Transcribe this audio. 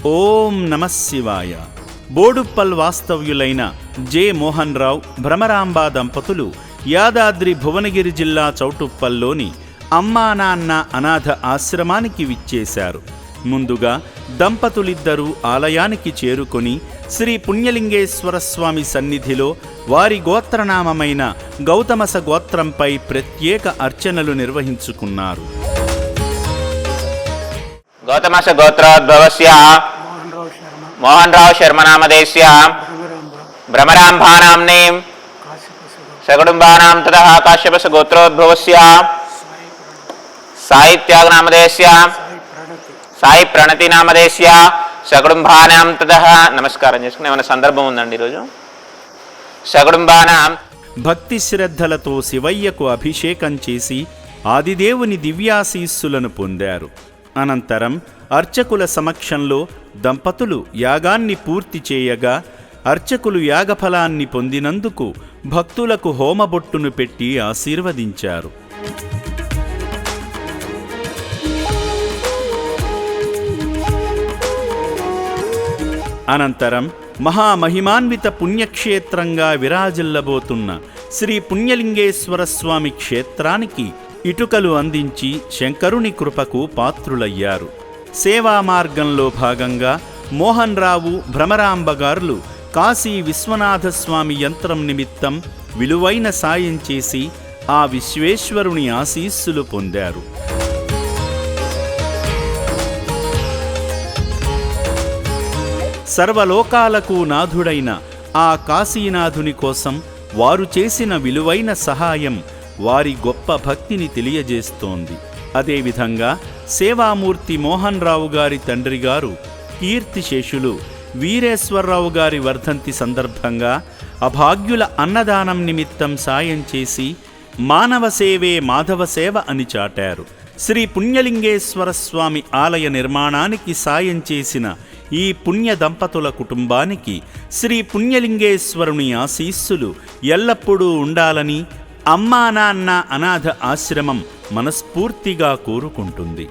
ఓం నమః శివాయ. బోడుప్పల్ వాస్తవ్యులైన జె. మోహన్ రావు, భ్రమరాంబ దంపతులు యాదాద్రి భువనగిరి జిల్లా చౌటుప్పల్లోని అమ్మా నాన్న అనాథ ఆశ్రమానికి విచ్చేశారు. ముందుగా దంపతులిద్దరూ ఆలయానికి చేరుకొని శ్రీ పుణ్యలింగేశ్వర స్వామి సన్నిధిలో వారి గోత్రనామమైన గౌతమస గోత్రంపై ప్రత్యేక అర్చనలు నిర్వహించుకున్నారు. గౌతమస గోత్రోద్భవస్య మోహన్ రావు శర్మ నామధేస్య భ్రమరాంభానాంనే సకుటుంబానాం తతః కాశ్యపస గోత్రోద్భవస్య సాయిత్యాగ నామధేస్య సాయి ప్రణతి నామధేస్య సకుటుంబానాం తతః. నమస్కారం చేసుకుని ఏమైనా సందర్భం ఉందండి ఈరోజు? సకుటుంబానాం భక్తి శ్రద్ధలతో శివయ్యకు అభిషేకం చేసి ఆదిదేవుని దివ్యాశీస్సులను పొందారు. అనంతరం అర్చకుల సమక్షంలో దంపతులు యాగాన్ని పూర్తి చేయగా అర్చకులు యాగఫలాన్ని పొందినందుకు భక్తులకు హోమబొట్టును పెట్టి ఆశీర్వదించారు. అనంతరం మహామహిమాన్విత పుణ్యక్షేత్రంగా విరాజిల్లబోతున్న శ్రీ పుణ్యలింగేశ్వర స్వామి క్షేత్రానికి ఇటుకలు అందించి శంకరుని కృపకు పాత్రులయ్యారు. సేవా మార్గంలో భాగంగా మోహన్ రావు, భ్రమరాంబ గారులు కాశీ విశ్వనాథస్వామి యంత్రం నిమిత్తం విలువైన సాయం చేసి ఆ విశ్వేశ్వరుని ఆశీస్సులు పొందారు. సర్వలోకాలకు నాథుడైన ఆ కాశీనాథుని కోసం వారు చేసిన విలువైన సహాయం వారి గొప్ప భక్తిని తెలియజేస్తోంది. అదేవిధంగా సేవామూర్తి మోహన్ రావు గారి తండ్రి గారు కీర్తిశేషులు వీరేశ్వరరావు గారి వర్ధంతి సందర్భంగా అభాగ్యుల అన్నదానం నిమిత్తం సాయం చేసి మానవ సేవే మాధవ సేవ అని చాటారు. శ్రీ పుణ్యలింగేశ్వర స్వామి ఆలయ నిర్మాణానికి సాయం చేసిన ఈ పుణ్య దంపతుల కుటుంబానికి శ్రీ పుణ్యలింగేశ్వరుని ఆశీస్సులు ఎల్లప్పుడూ ఉండాలని అమ్మా నాన్న అనాథ ఆశ్రమం మనస్ఫూర్తిగా కోరుకుంటుంది.